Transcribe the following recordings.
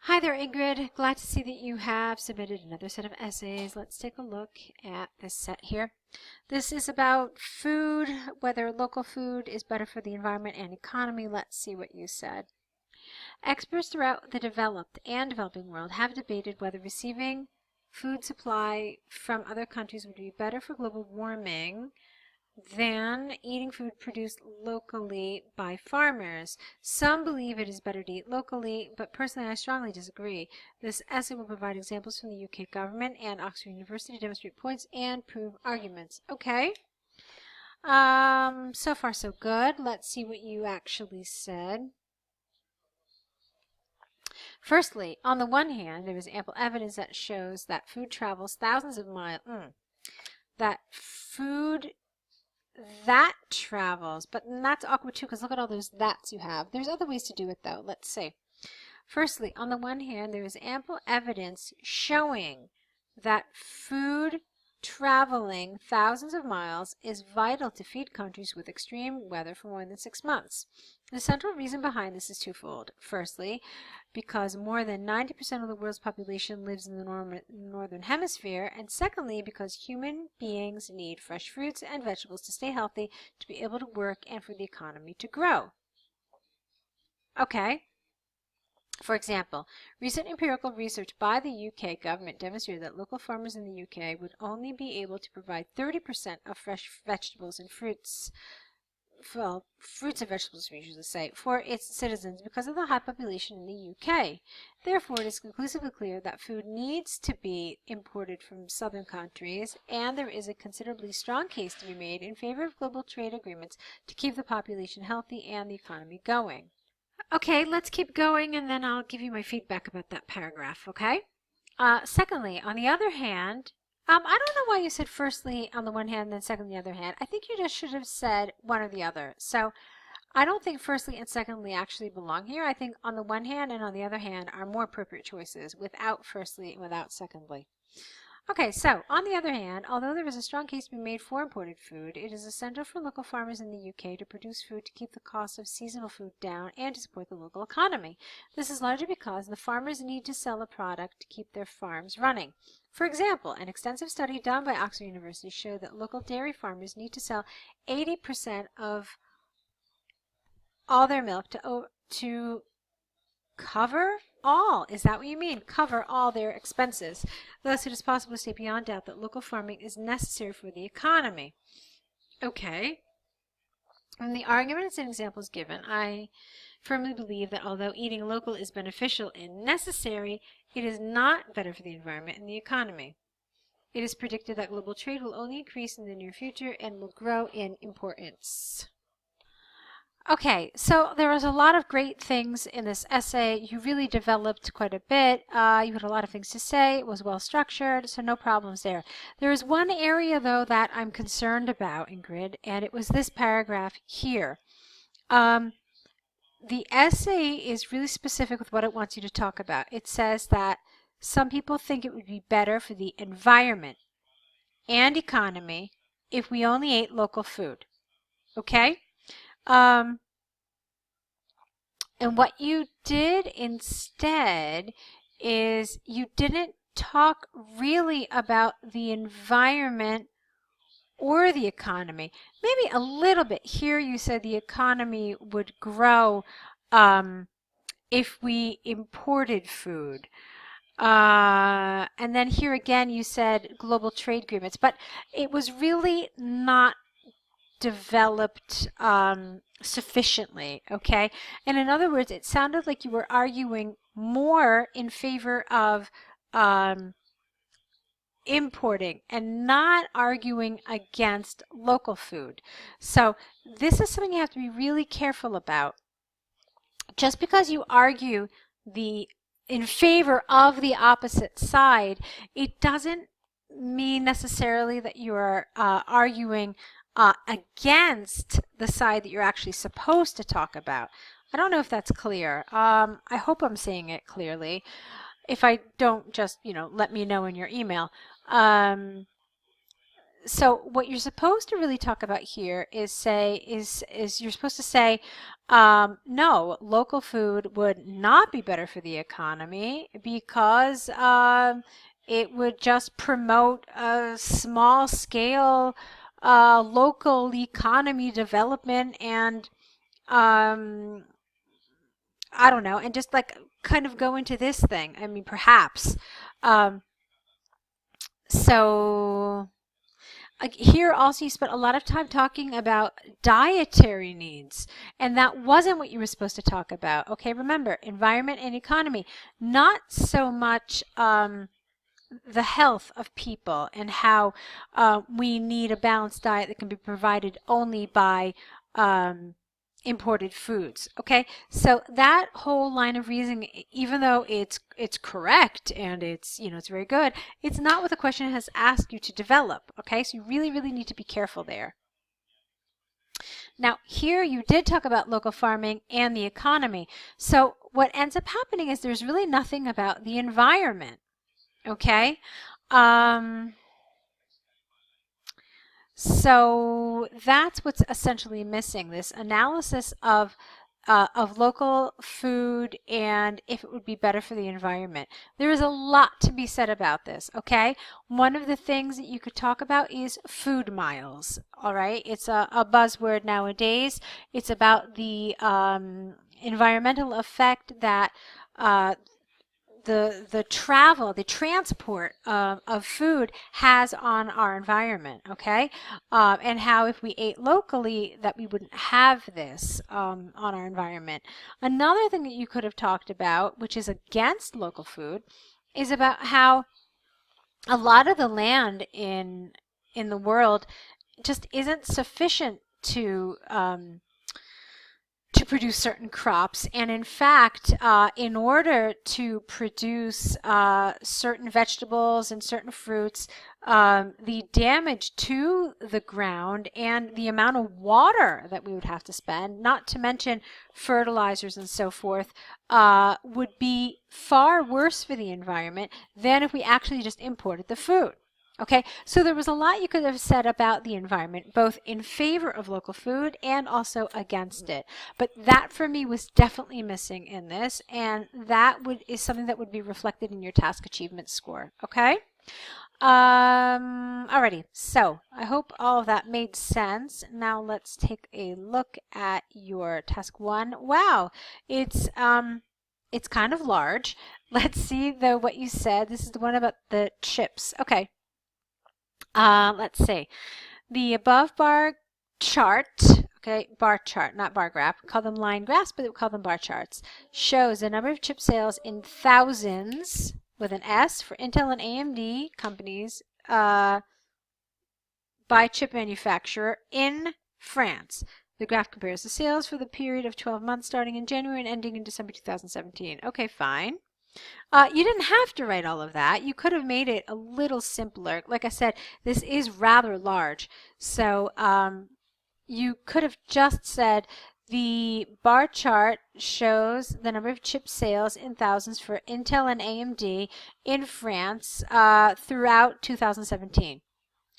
Hi there, Ingrid. Glad to see that you have submitted another set of essays. Let's take a look at this set here. This is about food, whether local food is better for the environment and economy. Let's see what you said. Experts throughout the developed and developing world have debated whether receiving food supply from other countries would be better for global warming than eating food produced locally by farmers. Some believe it is better to eat locally, but personally I strongly disagree. This essay will provide examples from the UK government and Oxford University to demonstrate points and prove arguments. Okay. So far so good. Let's see what you actually said. Firstly, on the one hand, there is ample evidence that shows that food travels thousands of miles. That travels, but that's awkward too because look at all those that's you have. There's other ways to do it though. Let's see. Firstly, on the one hand, there is ample evidence showing that food traveling thousands of miles is vital to feed countries with extreme weather for more than 6 months. The central reason behind this is twofold. Firstly, because more than 90% of the world's population lives in the northern hemisphere, and secondly, because human beings need fresh fruits and vegetables to stay healthy, to be able to work, and for the economy to grow. Okay. For example, recent empirical research by the UK government demonstrated that local farmers in the UK would only be able to provide 30% of fresh vegetables and fruits, fruits and vegetables, we usually say, for its citizens because of the high population in the UK. Therefore, it is conclusively clear that food needs to be imported from southern countries, and there is a considerably strong case to be made in favor of global trade agreements to keep the population healthy and the economy going. Okay, let's keep going, and then I'll give you my feedback about that paragraph, okay? Secondly, on the other hand, I don't know why you said firstly on the one hand and then secondly on the other hand. I think you just should have said one or the other. So I don't think firstly and secondly actually belong here. I think on the one hand and on the other hand are more appropriate choices without firstly and without secondly. Okay, so on the other hand, although there is a strong case to be made for imported food, it is essential for local farmers in the UK to produce food to keep the cost of seasonal food down and to support the local economy. This is largely because the farmers need to sell a product to keep their farms running. For example, an extensive study done by Oxford University showed that local dairy farmers need to sell 80% of all their milk to cover all, is that what you mean? Cover all their expenses. Thus, it is possible to say beyond doubt that local farming is necessary for the economy. Okay. From the arguments and examples given, I firmly believe that although eating local is beneficial and necessary, it is not better for the environment and the economy. It is predicted that global trade will only increase in the near future and will grow in importance. Okay, so there was a lot of great things in this essay. You really developed quite a bit. You had a lot of things to say. It was well structured, so no problems there. There is one area, though, that I'm concerned about, Ingrid, and it was this paragraph here. The essay is really specific with what it wants you to talk about. It says that some people think it would be better for the environment and economy if we only ate local food. Okay? And what you did instead is you didn't talk really about the environment or the economy. Maybe a little bit. Here you said the economy would grow if we imported food. And then here again you said global trade agreements, but it was really not developed sufficiently, okay? And in other words, it sounded like you were arguing more in favor of importing and not arguing against local food. So this is something you have to be really careful about. Just because you argue in favor of the opposite side, it doesn't mean necessarily that you are arguing against the side that you're actually supposed to talk about. I don't know if that's clear. I hope I'm saying it clearly. If I don't, just let me know in your email. So what you're supposed to really talk about here is you're supposed to say, no, local food would not be better for the economy because it would just promote a small scale local economy development and I don't know, and just like kind of go into this thing. I mean, perhaps. Um, so here also you spent a lot of time talking about dietary needs, and that wasn't what you were supposed to talk about. Okay, remember, environment and economy, not so much the health of people and how we need a balanced diet that can be provided only by imported foods. Okay, so that whole line of reasoning, even though it's correct and it's it's very good, it's not what the question has asked you to develop. Okay, so you really need to be careful there. Now here you did talk about local farming and the economy. So what ends up happening is there's really nothing about the environment. Okay. So that's what's essentially missing, this analysis of local food and if it would be better for the environment. There is a lot to be said about this, okay? One of the things that you could talk about is food miles, all right? It's a buzzword nowadays. It's about the environmental effect that the transport of food has on our environment, okay? And how if we ate locally that we wouldn't have this on our environment. Another thing that you could have talked about, which is against local food, is about how a lot of the land in the world just isn't sufficient to produce certain crops, and in fact in order to produce certain vegetables and certain fruits, the damage to the ground and the amount of water that we would have to spend, not to mention fertilizers and so forth, would be far worse for the environment than if we actually just imported the food. Okay, so there was a lot you could have said about the environment, both in favor of local food and also against it. But that for me was definitely missing in this, and that is something that would be reflected in your task achievement score. Okay? Alrighty, so I hope all of that made sense. Now let's take a look at your task 1. Wow, it's kind of large. Let's see though what you said. This is the one about the chips. Okay. Let's see. The above bar chart, okay, bar chart, not bar graph. We call them line graphs, but we call them bar charts. Shows the number of chip sales in thousands with an S for Intel and AMD companies by chip manufacturer in France. The graph compares the sales for the period of 12 months starting in January and ending in December 2017. Okay, fine. You didn't have to write all of that. You could have made it a little simpler. Like I said, this is rather large. So you could have just said the bar chart shows the number of chip sales in thousands for Intel and AMD in France throughout 2017.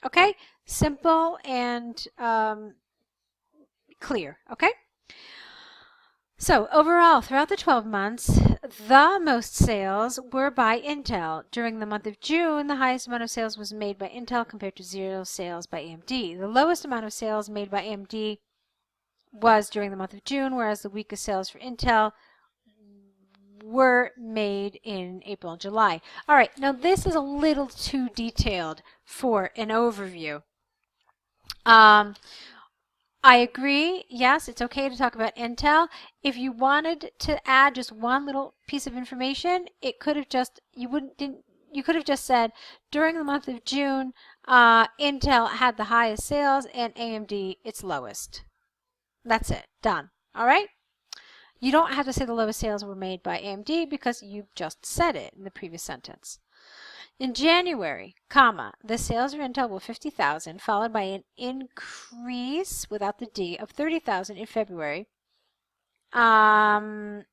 Okay? Simple and clear. Okay? So overall, throughout the 12 months, the most sales were by Intel. During the month of June, the highest amount of sales was made by Intel compared to 0 sales by AMD. The lowest amount of sales made by AMD was during the month of June, whereas the weakest sales for Intel were made in April and July. All right, now this is a little too detailed for an overview. I agree. Yes, it's okay to talk about Intel. If you wanted to add just one little piece of information, it could have just you could have just said during the month of June, Intel had the highest sales and AMD its lowest. That's it. Done. All right? You don't have to say the lowest sales were made by AMD because you just said it in the previous sentence. In January, the sales of Intel were 50,000, followed by an increase without the D of 30,000 in February, and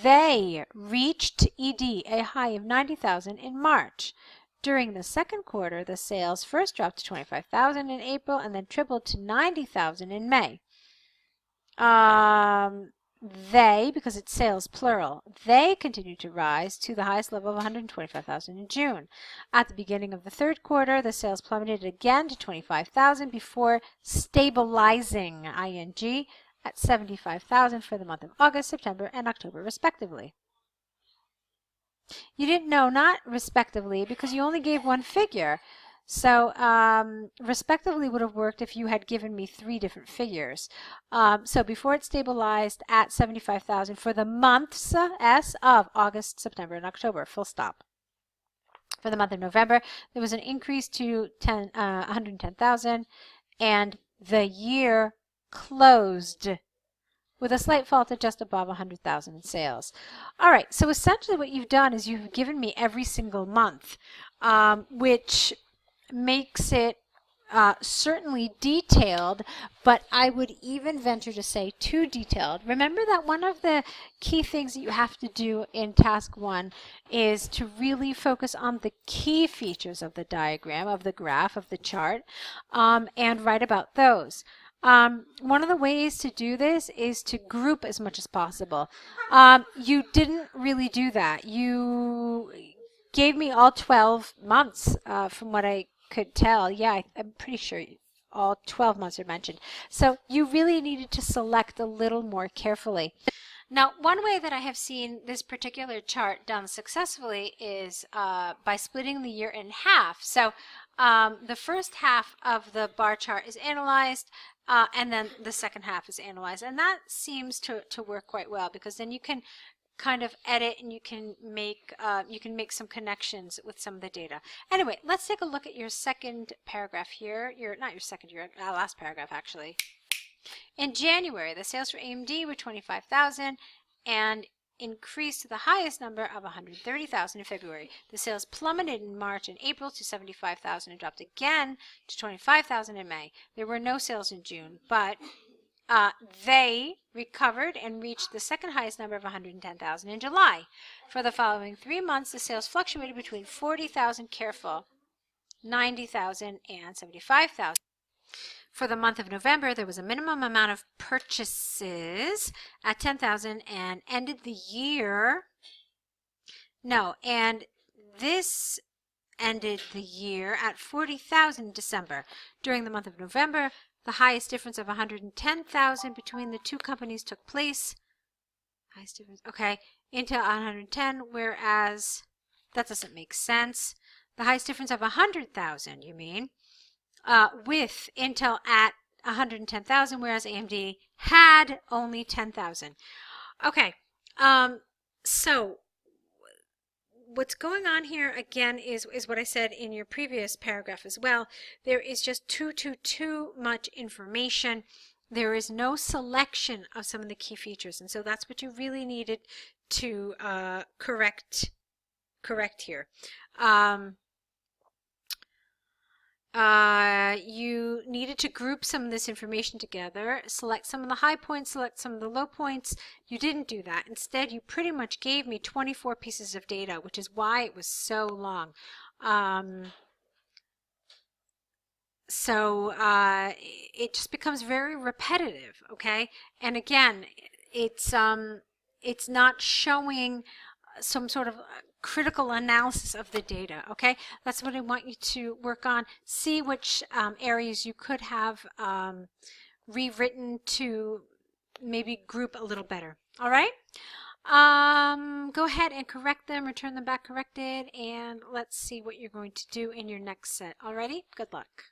they reached ED a high of 90,000 in March. During the second quarter, the sales first dropped to 25,000 in April and then tripled to 90,000 in May. They, because it's sales plural, they continued to rise to the highest level of 125,000 in June. At the beginning of the third quarter, the sales plummeted again to 25,000 before stabilizing, ing, at 75,000 for the month of August, September, and October, respectively. You didn't know, not respectively, because you only gave one figure. So respectively would have worked if you had given me 3 different figures. So before it stabilized at 75,000 for the months of August, September, and October, full stop. For the month of November, there was an increase to 110,000, and the year closed with a slight fall to just above 100,000 in sales. All right, so essentially what you've done is you've given me every single month, which makes it certainly detailed, but I would even venture to say too detailed. Remember that one of the key things that you have to do in task 1 is to really focus on the key features of the diagram, of the graph, of the chart, and write about those. One of the ways to do this is to group as much as possible. You didn't really do that. You gave me all 12 months from what I could tell. Yeah, I'm pretty sure all 12 months are mentioned. So you really needed to select a little more carefully. Now, one way that I have seen this particular chart done successfully is by splitting the year in half. So the first half of the bar chart is analyzed, and then the second half is analyzed. And that seems to work quite well, because then you can kind of edit and you can make some connections with some of the data. Anyway, let's take a look at your second paragraph here. Your last paragraph actually. In January, the sales for AMD were 25,000 and increased to the highest number of 130,000 in February. The sales plummeted in March and April to 75,000 and dropped again to 25,000 in May. There were no sales in June, but they recovered and reached the second highest number of 110,000 in July. For the following 3 months, the sales fluctuated between 40,000, careful, 90,000, and 75,000. For the month of November, there was a minimum amount of purchases at 10,000 and ended the year. No, and this ended the year at 40,000 in December. During the month of November, the highest difference of 110,000 between the two companies took place. Highest difference, okay, Intel 110, whereas that doesn't make sense. The highest difference of 100,000, you mean, with Intel at 110,000, whereas AMD had only 10,000. Okay, so what's going on here again is what I said in your previous paragraph as well. There is just too much information. There is no selection of some of the key features, and so that's what you really needed to correct here. You needed to group some of this information together, select some of the high points, select some of the low points. You didn't do that. Instead, you pretty much gave me 24 pieces of data, which is why it was so long. It just becomes very repetitive, okay? And again, it's not showing some sort of critical analysis of the data, okay? That's what I want you to work on. See which areas you could have rewritten to maybe group a little better, all right? Go ahead and correct them, return them back corrected, and let's see what you're going to do in your next set. Alrighty? Good luck.